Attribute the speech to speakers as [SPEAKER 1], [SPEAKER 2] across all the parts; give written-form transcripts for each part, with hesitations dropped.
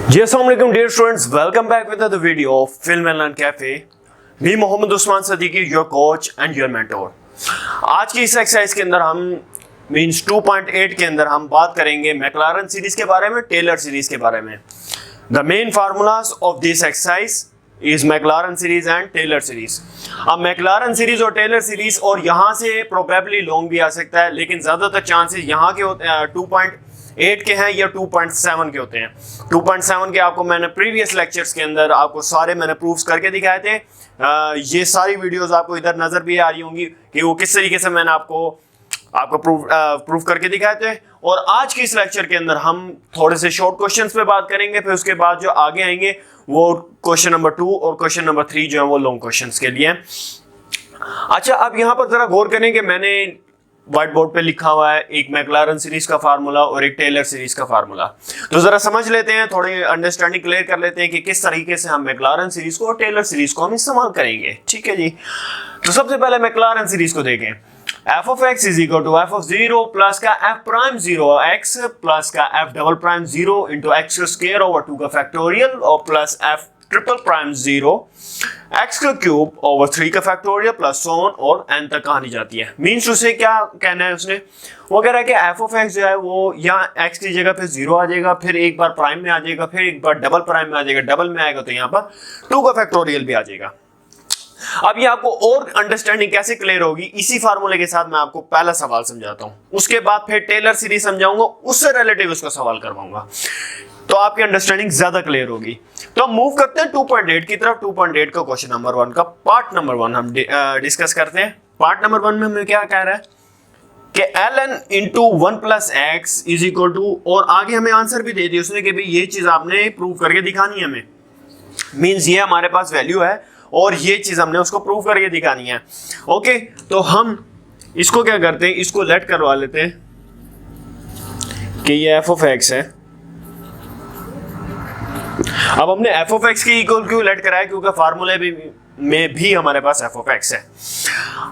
[SPEAKER 1] जी अस्सलाम वालेकुम dear students, welcome back with the video of film and learn cafe. Me Mohammad Usman Siddiqui, your coach and your mentor. आज की इस exercise के अंदर हम मींस 2.8 के अंदर हम बात करेंगे मैक्लारन सीरीज के बारे में, टेलर सीरीज के बारे में। The main formulas of this exercise is Maclaurin series and Taylor series. अब मैक्लारन सीरीज और टेलर सीरीज, और यहाँ से प्रोबेबली लॉन्ग भी आ सकता है, लेकिन ज्यादातर चांसेस यहाँ के होते हैं 2.8 के हैं या 2.7 के होते हैं। 2.7 के आपको मैंने प्रीवियस लेक्चर्स के अंदर आपको सारे मैंने प्रूफ्स करके दिखाए थे। ये सारी वीडियोस आपको इधर नजर भी आ रही होंगी कि वो किस तरीके से मैंने आपको प्रूफ करके दिखाए थे। और आज के इस लेक्चर के अंदर हम थोड़े से शॉर्ट क्वेश्चंस पे बात करेंगे, फिर उसके बाद जो आगे आएंगे वो क्वेश्चन नंबर 2 और क्वेश्चन नंबर 3 जो है वो लॉन्ग क्वेश्चंस के लिए। अच्छा, अब यहाँ पर जरा गौर करें कि मैंने व्हाइट बोर्ड पे लिखा हुआ है एक मैक्लारन सीरीज का फार्मूला और एक टेलर सीरीज का फार्मूला। तो जरा समझ लेते हैं, थोड़ी अंडरस्टैंडिंग क्लियर कर लेते हैं कि किस तरीके से हम मैक्लारन सीरीज को और टेलर सीरीज को हम इस्तेमाल करेंगे। ठीक है जी, तो सबसे पहले मैक्लारन सीरीज को देखें। f of x is equal to f of 0 plus का f प्राइम 0 x प्लस का f double prime 0 into x square over 2 का फैक्टोरियल और plus f triple prime 0 x का क्यूब ओवर 3 का फैक्टोरियल प्लस सो ऑन और n तक कहानी जाती है। मीन्स उसे क्या कहना है, उसने वो कह रहा है कि f of x जो है वो यहाँ x की जगह पे 0 आ जाएगा, फिर एक बार प्राइम में आ जाएगा, फिर एक बार डबल प्राइम में आ जाएगा, डबल में आएगा तो यहाँ पर 2 का फैक्टोरियल भी आ जाएगा। अब ये आपको और अंडरस्टैंडिंग कैसे क्लियर होगी, इसी फार्मूले के साथ मैं आपको पहला सवाल समझाता हूं, उसके बाद फिर टेलर सीरीज समझाऊंगा, उससे रिलेटिव उसका सवाल करवाऊंगा, तो आपकी अंडरस्टैंडिंग ज्यादा क्लियर होगी। तो हम मूव करते हैं 2.8 की तरफ। 2.8 का क्वेश्चन नंबर 1 का पार्ट नंबर 1 हम डिस्कस करते हैं। पार्ट नंबर 1 में हमें क्या कह रहा है कि ln into 1 plus x is equal to, और आगे हमें आंसर भी दे दिया उसने कि भाई ये चीज आपने प्रूव करके दिखानी है हमें। मीन्स ये हमारे पास वैल्यू है और ये चीज हमने उसको प्रूव करके दिखानी है। ओके, तो हम इसको क्या करते हैं, इसको लेट करवा लेते हैं कि ये f ऑफ x है। अब हमने f ऑफ x की इक्वल क्यों लेट कराया, क्योंकि फार्मूले में भी हमारे पास f ऑफ x है।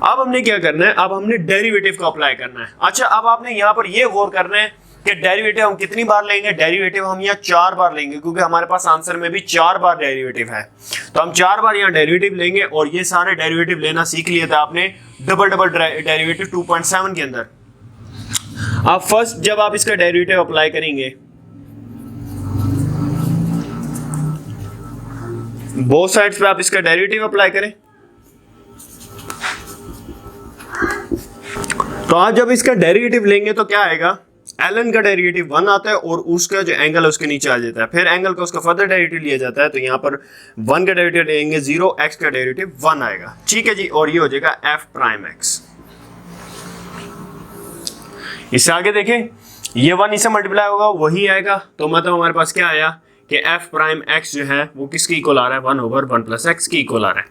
[SPEAKER 1] अब हमने क्या करना है, अब हमने डेरिवेटिव को अप्लाई करना है। अच्छा, अब आपने यहाँ पर ये गौर करना है कि डेरिवेटिव हम कितनी बार लेंगे। डेरिवेटिव हम यहाँ 4 बार लेंगे, क्योंकि हमारे पास आंसर में भी 4 बार डेरिवेटिव है, तो हम 4 बार यहाँ डेरिवेटिव लेंगे। और ये सारे डेरिवेटिव लेना सीख लिया था आपने डबल डेरिवेटिव 2.7 के अंदर। अब फर्स्ट जब आप इसका डेरिवेटिव अप्लाई करेंगे, बोथ साइड्स पे आप इसका डेरिवेटिव अप्लाई करें, तो आज जब इसका डेरिवेटिव लेंगे तो क्या आएगा, ln का डेरिवेटिव 1 आता है और उसका जो एंगल है उसके नीचे आ जाता है, फिर एंगल का उसका फर्दर डेरिवेटिव लिया जाता है, तो यहाँ पर 1 का डेरिवेटिव लेंगे 0, x का डेरिवेटिव 1 आएगा। ठीक है जी, और ये हो जाएगा f प्राइम x। इससे आगे देखें, ये 1 इससे मल्टीप्लाई होगा वही आएगा, तो मतलब हमारे पास क्या आया कि f प्राइम x जो है वो किसकी इक्वल आ रहा है, 1 ओवर 1 प्लस x की इक्वल आ रहा है।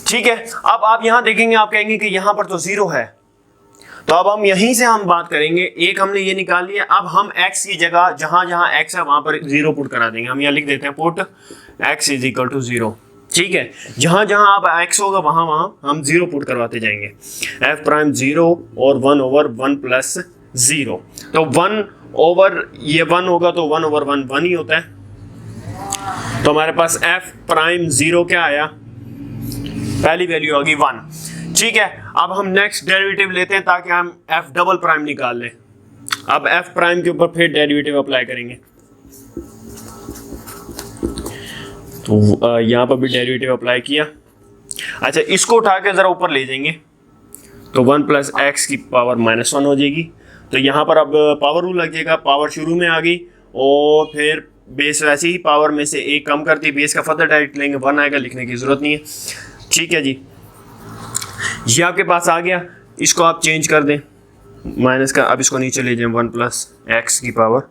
[SPEAKER 1] ठीक है, अब आप यहां देखेंगे, आप कहेंगे कि यहां पर तो 0 है, तो अब हम यहीं से हम बात करेंगे। एक हमने ये निकाल लिया, अब हम x की जगह जहां जहां x है वहां पर 0 पुट करा देंगे। हम यहाँ लिख देते हैं put x is equal to 0। ठीक है, जहां जहां आप x होगा वहां वहां हम 0 पुट करवाते जाएंगे। f प्राइम 0 और 1 ओवर 1 प्लस 0, तो 1 ओवर ये 1 होगा तो 1 ओवर 1 1 ही होता है। तो हमारे पास f प्राइम 0 क्या आया, पहली वैल्यू होगी 1। ठीक है, अब हम नेक्स्ट डेरिवेटिव लेते हैं ताकि हम f डबल प्राइम निकाल लें। अब f प्राइम के ऊपर फिर डेरिवेटिव अप्लाई करेंगे, तो यहां पर भी डेरिवेटिव अप्लाई किया। अच्छा, इसको उठा के जरा ऊपर ले जाएंगे तो 1 प्लस एक्स की पावर -1 हो जाएगी। तो यहाँ पर अब पावर रूल लग जाएगा, पावर शुरू में आ गई और फिर बेस वैसे ही पावर में से एक कम करती है, बेस का फर्दर डायरेक्ट लेंगे 1 आएगा, लिखने की जरूरत नहीं है। ठीक है जी, ये आपके पास आ गया, इसको आप चेंज कर दें माइनस का, अब इसको नीचे ले जाएं 1 प्लस एक्स की पावर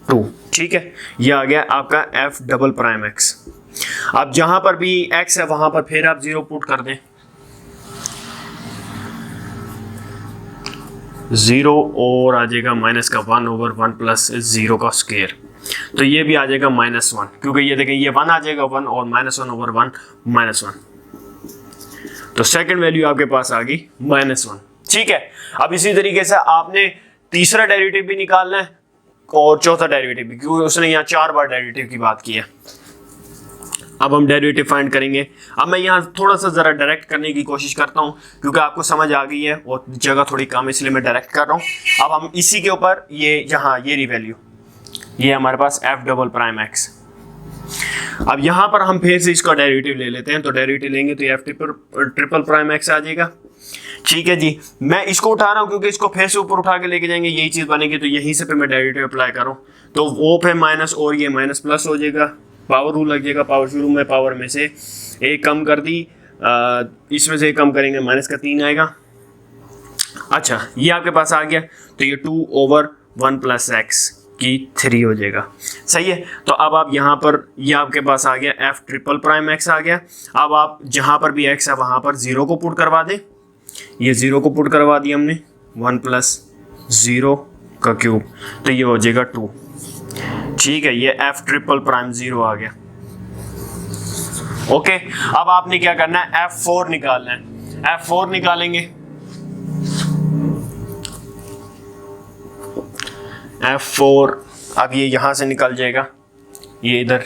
[SPEAKER 1] 2। ठीक है, ये आ गया आपका f डबल प्राइम x। अब जहां पर भी x है वहां पर फिर आप 0 पुट कर दें, 0 और आ जाएगा माइनस का 1/1 प्लस 0 का स्क्वायर, तो ये भी आ जाएगा -1, क्योंकि ये देखें ये 1 आ जाएगा 1 और -1/1 -1, तो सेकंड वैल्यू आपके पास आ गई -1। ठीक है, अब इसी तरीके से आपने तीसरा डेरिवेटिव भी निकालना है और चौथा डेरिवेटिव भी, क्योंकि उसने यहाँ 4 बार डेरिवेटिव की बात की है। अब हम डेरिवेटिव फाइंड करेंगे। अब मैं यहाँ थोड़ा सा ज़रा डायरेक्ट करने की कोशिश करता हूँ, क्योंकि आपको समझ आ गई है और जगह थोड़ी कम, इसलिए मैं डायरेक्ट कर रहा हूँ। अब हम इसी के ऊपर ये यहाँ ये रही वैल्यू, ये हमारे पास f'(x). अब यहाँ पर हम फिर से इसका डेरिवेटिव ले लेते हैं, तो डेरिवेटिव लेंगे तो ये f'(x) आ जाएगा। ठीक है जी, मैं इसको उठा रहा हूँ क्योंकि इसको फिर से ऊपर उठा के लेके जाएंगे, यही चीज़ बनेगी, तो यहीं से फिर मैं डेरिवेटिव अप्लाई कर रहा हूँ, तो वो फिर माइनस और ये माइनस प्लस हो जाएगा, पावर रूल लग जाएगा, पावर शुरू में पावर में से एक कम कर दी, इसमें से एक कम करेंगे माइनस का 3 आएगा। अच्छा, ये आपके पास आ गया, तो ये 2/1 + x की 3 हो जाएगा। सही है, तो अब आप यहाँ पर ये आपके पास आ गया f'(x) आ गया। अब आप जहाँ पर भी x है वहाँ पर 0 को पुट करवा दें, ये 0 को पुट करवा दिया हमने, 1 + 0 का क्यूब, तो ये हो जाएगा 2। ठीक है, ये f'(0) आ गया। ओके, अब आपने क्या करना है, f4 निकालना है। f4 निकालेंगे, f4, अब ये यहां से निकल जाएगा, ये इधर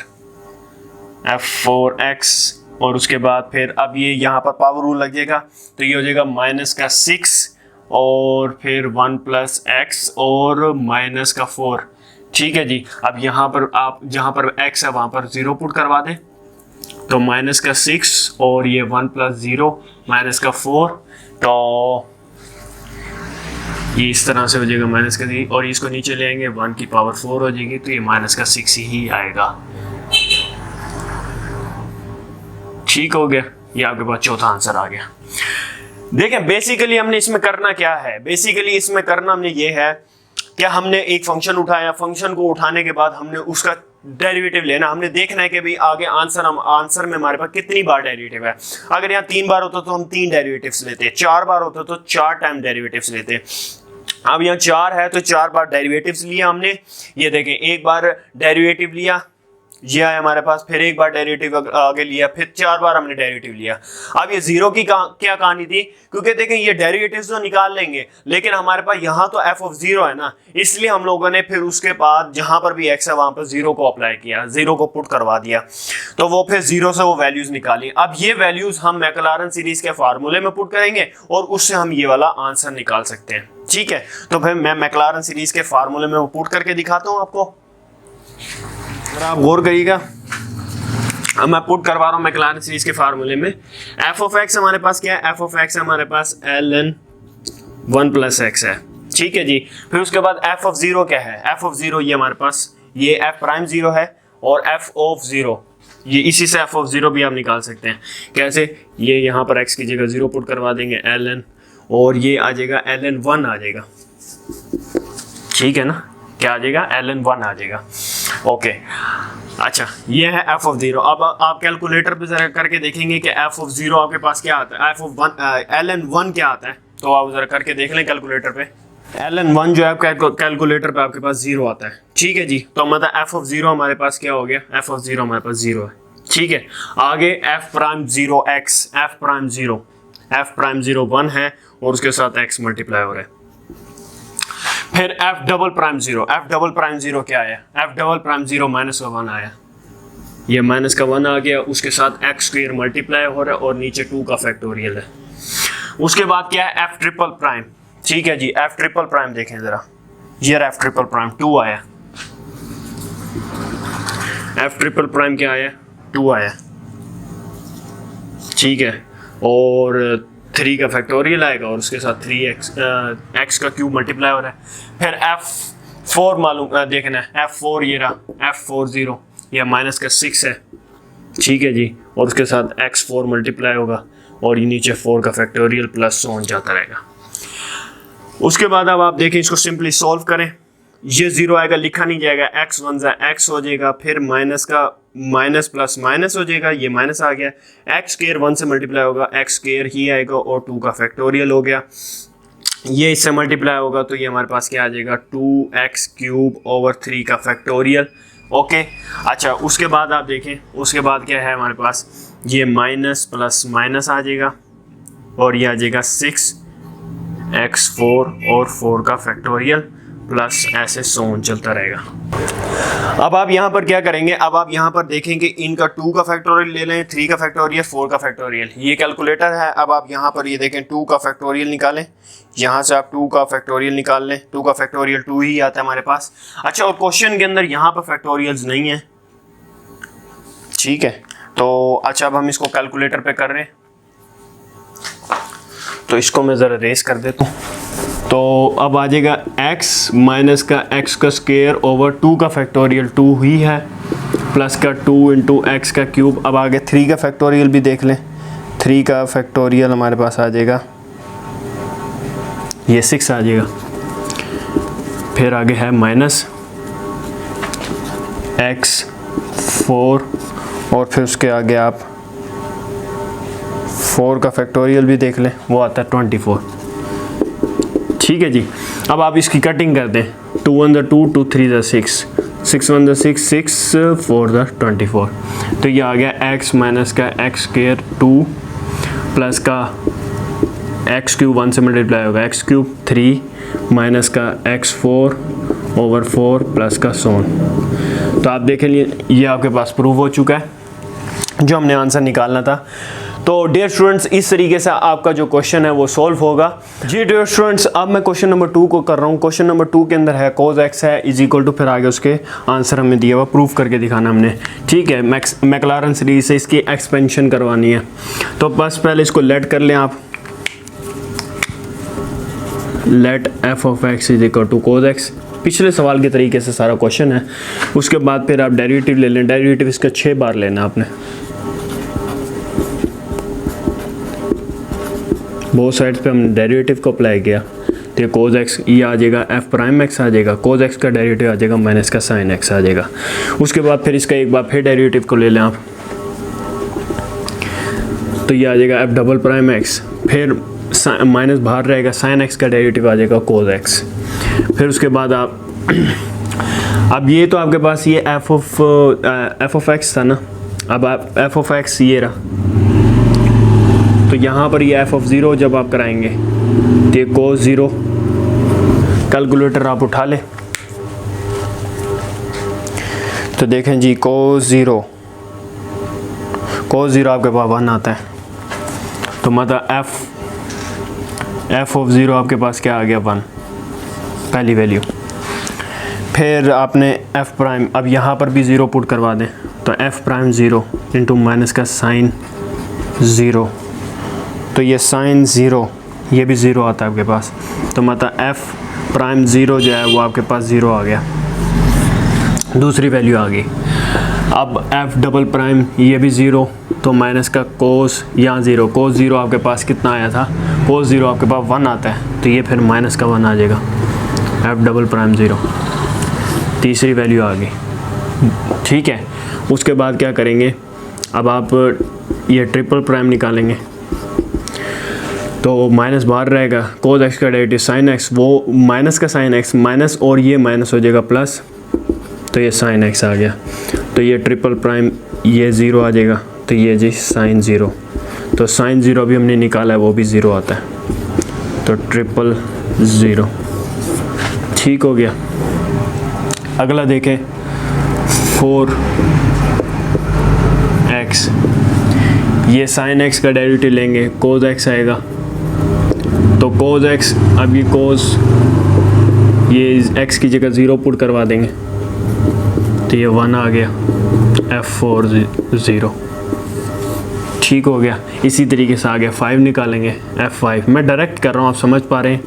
[SPEAKER 1] f4x, और उसके बाद फिर अब ये यहाँ पर पावर रूल लग जाएगा, तो ये हो जाएगा -6 और फिर 1 + x और -4। ठीक है जी, अब यहाँ पर आप जहाँ पर x है वहाँ पर 0 पुट करवा दें, तो -6 और ये 1 + 0 -4, तो ये इस तरह से हो जाएगा -3, और इसको नीचे ले आएंगे 1 की पावर 4 हो जाएगी, तो ये -6 ही आएगा। ठीक हो गया, ये आपके पास चौथा आंसर आ गया। देखें, बेसिकली हमने इसमें करना क्या है, बेसिकली इसमें करना हमने ये है कि हमने एक फंक्शन उठाया, फंक्शन को उठाने के बाद हमने उसका डेरिवेटिव लेना, हमने देखना है कि भाई आगे आंसर में हमारे पास कितनी बार डेरिवेटिव है। अगर यहाँ 3 बार होता तो हम 3 डेरिवेटिव्स लेते, 4 बार होता तो 4 टाइम डेरिवेटिव्स लेते। अब यहाँ 4 है तो 4 बार डेरिवेटिव्स लिया हमने। ये देखें, एक बार डेरिवेटिव लिया, ये है हमारे पास, फिर एक बार डेरिवेटिव आगे लिया, फिर 4 बार हमने डेरिवेटिव लिया। अब ये 0 की क्या कहानी थी, क्योंकि देखें ये डेरिवेटिव्स तो निकाल लेंगे, लेकिन हमारे पास यहाँ तो f(0) है ना, इसलिए हम लोगों ने फिर उसके बाद जहाँ पर भी x है वहाँ पर 0 को अप्लाई किया, 0 को पुट करवा दिया, तो वो फिर 0 से वो वैल्यूज निकाली। अब ये वैल्यूज हम मैक्लारन सीरीज के फार्मूले में पुट करेंगे और उससे हम ये वाला आंसर निकाल सकते हैं। ठीक है, तो फिर मैं मैक्लारन सीरीज के फार्मूले में वो पुट करके दिखाता हूँ आपको, अगर आप गौर करिएगा। अब मैं पुट करवा रहा हूँ मैक्लारन सीरीज के फार्मूले में। f(x) हमारे पास क्या है, f(x) हमारे पास ln 1 + x है। ठीक है जी, फिर उसके बाद f(0) क्या है, f(0) ये हमारे पास ये f'(0) है, और f(0) ये इसी से f(0) भी आप निकाल सकते हैं। कैसे, ये यहाँ पर x की जगह 0 पुट करवा देंगे ln, और ये आ जाएगा ln 1 आ जाएगा। ठीक है ना, क्या आ जाएगा, ln 1 आ जाएगा। ओके, अच्छा, ये है f(0). अब आप कैलकुलेटर पे जरा करके देखेंगे कि f(0) आपके पास क्या आता है, ln 1 क्या आता है, तो आप जरा करके देख लें कैलकुलेटर पे। ln 1 जो है कैलकुलेटर पे आपके पास 0 आता है। ठीक है जी, तो मतलब f(0) हमारे पास क्या हो गया, f(0) हमारे पास 0 है। ठीक है, आगे f'(0)x, f'(0) 1 है और उसके साथ x मल्टीप्लाई हो रहा है। फिर f'(0) क्या आया, f'(0) -1 आया, ये -1 आ गया, उसके साथ x² मल्टीप्लाई हो रहा है और नीचे 2 का फैक्टोरियल है। उसके बाद क्या है, f''। ठीक है जी, f'', देखें जरा, ये f'', 2 आया, f'', क्या आया, 2 आया। ठीक है, और 3 का फैक्टोरियल आएगा और उसके साथ 3x का क्यूब मल्टीप्लाई हो रहा है। फिर f4 मालूम देखना है, f4 ये रहा, f'(0) ये -6 है। ठीक है जी, और उसके साथ x4 मल्टीप्लाई होगा और ये नीचे 4 का फैक्टोरियल प्लस ऑन जाता रहेगा। उसके बाद अब आप देखें, इसको सिंपली सॉल्व करें, ये 0 आएगा, लिखा नहीं जाएगा, x1 x हो जाएगा, फिर माइनस का माइनस प्लस माइनस हो जाएगा, ये माइनस आ गया, x² 1 से मल्टीप्लाई होगा, x² ही आएगा और 2 का फैक्टोरियल हो गया। ये इससे मल्टीप्लाई होगा तो ये हमारे पास क्या आ जाएगा 2x³ / 3 का फैक्टोरियल। ओके, अच्छा उसके बाद आप देखें, उसके बाद क्या है हमारे पास, ये माइनस प्लस माइनस आ जाएगा और ये आ जाएगा 6x4 और 4 का फैक्टोरियल प्लस ऐसे सोन चलता रहेगा। अब आप यहाँ पर क्या करेंगे, अब आप यहाँ पर देखेंगे इनका 2 का फैक्टोरियल ले लें, 3 का फैक्टोरियल, 4 का फैक्टोरियल, ये कैलकुलेटर है। अब आप यहाँ पर ये देखें 2 का फैक्टोरियल निकालें, यहाँ से आप 2 का फैक्टोरियल निकाल लें, 2 का फैक्टोरियल 2 ही आता है हमारे पास। अच्छा, और क्वेश्चन के अंदर यहाँ पर फैक्टोरियल्स नहीं है, ठीक है। तो अच्छा अब हम इसको कैलकुलेटर पे कर रहे हैं, तो इसको मैं ज़रा रेस कर देता हूँ। तो अब आ जाएगा x माइनस का x का स्क्वायर ओवर 2 का फैक्टोरियल 2 ही है प्लस का 2 × x का क्यूब। अब आगे 3 का फैक्टोरियल भी देख लें, 3 का फैक्टोरियल हमारे पास आ जाएगा, ये 6 आ जाएगा। फिर आगे है माइनस x4 और फिर उसके आगे आप 4 का फैक्टोरियल भी देख लें, वो आता है 24, ठीक है जी। अब आप इसकी कटिंग कर दें, 2 × 2, 2 × 3 = 6, 6 × 6, 6 × 4 = 24। तो ये आ गया x माइनस का x² 2 प्लस का x³ 1 से मल्टीप्लाई होगा x³ 3 माइनस का x4 ओवर 4 प्लस का सोन। तो आप देखें ये आपके पास प्रूव हो चुका है जो हमने आंसर निकालना था। तो डियर स्टूडेंट्स, इस तरीके से आपका जो क्वेश्चन है वो सॉल्व होगा जी। डियर स्टूडेंट्स, अब मैं क्वेश्चन नंबर 2 को कर रहा हूँ। क्वेश्चन नंबर 2 के अंदर है cos x है = फिर आगे उसके आंसर हमें दिया हुआ, प्रूफ करके दिखाना हमने, ठीक है। मैक्लारन सीरीज से इसकी एक्सपेंशन करवानी है। तो बस पहले इसको लेट कर लें आप, लेट f(x) = cos x। पिछले सवाल के तरीके से सारा क्वेश्चन है। उसके बाद फिर आप डेरिवेटिव ले लें, डेरिवेटिव इसका 6 बार लेना आपने, बहुत साइड्स पे हमने डेरिवेटिव को अप्लाई किया। तो cos x ये आ जाएगा f'(x) आ जाएगा, cos x का डेरिवेटिव आ जाएगा माइनस का sin x आ जाएगा। उसके बाद फिर इसका एक बार फिर डेरिवेटिव को ले लें आप, तो ये आ जाएगा f'(x), फिर माइनस बाहर रहेगा, sin x का डेरिवेटिव आ जाएगा cos x। फिर उसके बाद आप अब ये तो आपके पास ये f(x) था ना, अब आप f(x) ये रहा, तो यहाँ पर ये f(0) जब आप कराएंगे तो ये cos 0, कैलकुलेटर आप उठा लें तो देखें जी cos 0 आपके पास 1 आता है, तो मतलब f(0) आपके पास क्या आ गया 1, पहली वैल्यू। फिर आपने f', अब यहाँ पर भी 0 पुट करवा दें, तो f'(0) × माइनस का sin 0, तो ये sin 0 ये भी 0 आता है आपके पास, तो मतलब f'(0) जो है वो आपके पास 0 आ गया, दूसरी वैल्यू आ गई। अब f" ये भी 0, तो माइनस का cos यहाँ 0, cos 0 आपके पास कितना आया था, cos 0 आपके पास 1 आता है, तो ये फिर माइनस का 1 आ जाएगा, f'0, तीसरी वैल्यू आ गई, ठीक है। उसके बाद क्या करेंगे, अब आप ये ट्रिपल ' निकालेंगे, तो माइनस बाहर रहेगा, cos x का डेरिवेटिव sin x, वो माइनस का sin x माइनस और ये माइनस हो जाएगा प्लस, तो ये sin x आ गया, तो ये ट्रिपल ' ये 0 आ जाएगा, तो ये जी sin 0, तो sin 0 भी हमने निकाला है, वो भी 0 आता है, तो 000, ठीक हो गया। अगला देखें 4x, ये sin x का डेरिवेटिव लेंगे, cos x आएगा, तो cos x, अब ये cos ये x की जगह 0 पुट करवा देंगे, तो ये 1 आ गया, f'0, ठीक हो गया। इसी तरीके से आगे 5 निकालेंगे, f5, मैं डायरेक्ट कर रहा हूँ, आप समझ पा रहे हैं।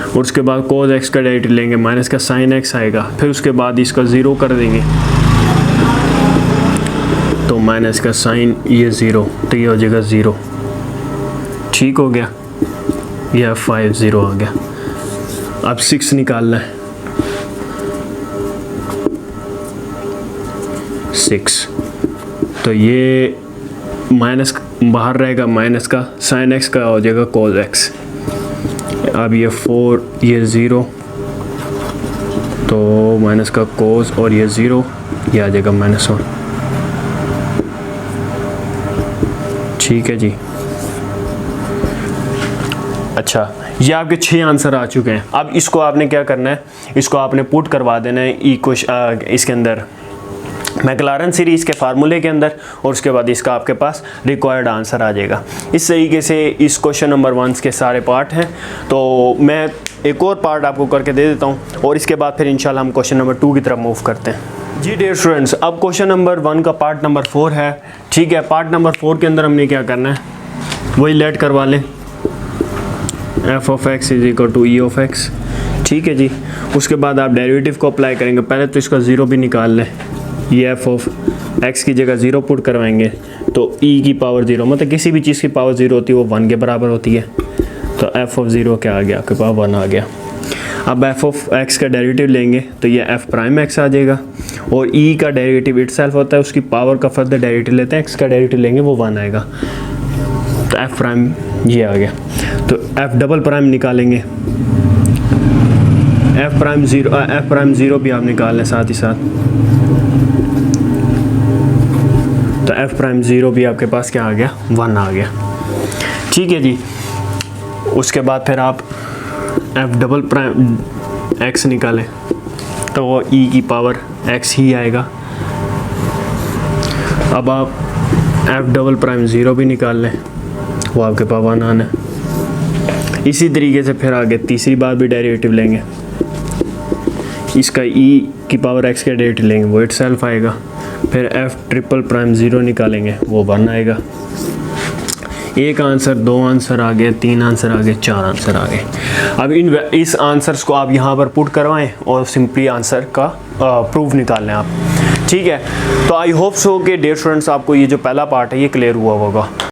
[SPEAKER 1] और उसके बाद cos x का डेरिवेटिव लेंगे, माइनस का sin x आएगा, फिर उसके बाद इसका 0 कर देंगे, तो माइनस का sin ये 0, तो ये हो जाएगा 0, ठीक हो गया, यह f'0 आ गया। अब 6 निकालना है, 6, तो ये माइनस बाहर रहेगा, माइनस का sin x का हो जाएगा cos x, अब ये 4 ये 0 तो माइनस का कोस और ये 0 ये आ जाएगा -1। ठीक है जी। अच्छा, ये आपके 6 आंसर आ चुके हैं। अब इसको आपने क्या करना है, इसको आपने पुट करवा देना है इसके अंदर मैक्लारन सीरीज़ के फार्मूले के अंदर, और उसके बाद इसका आपके पास रिक्वायर्ड आंसर आ जाएगा। इस तरीके से इस क्वेश्चन नंबर 1 के सारे पार्ट हैं। तो मैं एक और पार्ट आपको करके दे देता हूँ और इसके बाद फिर इंशाल्लाह हम क्वेश्चन नंबर 2 की तरफ मूव करते हैं। जी डियर स्टूडेंट्स, अब क्वेश्चन नंबर 1 का पार्ट नंबर 4 है। ठीक है, पार्ट नंबर 4 के अंदर हमने क्या करना है, वही लेट करवा लें, f(x) = e(x). ठीक है जी। उसके बाद आप डेरिवेटिव को अप्लाई करेंगे। पहले तो इसका 0 भी निकाल लें। ये f(x) की जगह 0 पुट करवाएंगे तो e की पावर 0, मतलब किसी भी चीज़ की पावर 0 होती है वो 1 के बराबर होती है। तो f(0) क्या आ गया, आपके पास 1 आ गया। अब f(x) का डेरिवेटिव लेंगे तो ये f'(x) आ जाएगा, और e का डेरिवेटिव इटसेल्फ होता है, उसकी पावर का फर्दर डेरिवेटिव लेते हैं, x का डेरिवेटिव लेंगे वो 1 आएगा। तो f' ये आ गया। तो f" निकालेंगे, f'0 भी आप निकाल लें साथ ही साथ। तो f'0 भी आपके पास क्या आ गया, 1 आ गया। ठीक है जी। उसके बाद फिर आप f'(x) निकालें तो वो e की पावर x ही आएगा। अब आप f'0 भी निकाल लें, वो आपके पास 1 आना है। इसी तरीके से फिर आगे तीसरी बार भी डेरिवेटिव लेंगे, इसका e की पावर x का डेरिवेटिव लेंगे, वो इटसेल्फ आएगा। फिर f'0 निकालेंगे, वो 1 आएगा। एक आंसर, 2 आंसर आ गए, 3 आंसर आ गए, 4 आंसर आ गए। अब इस आंसर्स को आप यहाँ पर पुट करवाएं और सिंपली आंसर का प्रूफ निकाल लें आप। ठीक है, तो आई होप सो कि डियर स्टूडेंट्स आपको ये जो पहला पार्ट है ये क्लियर हुआ होगा।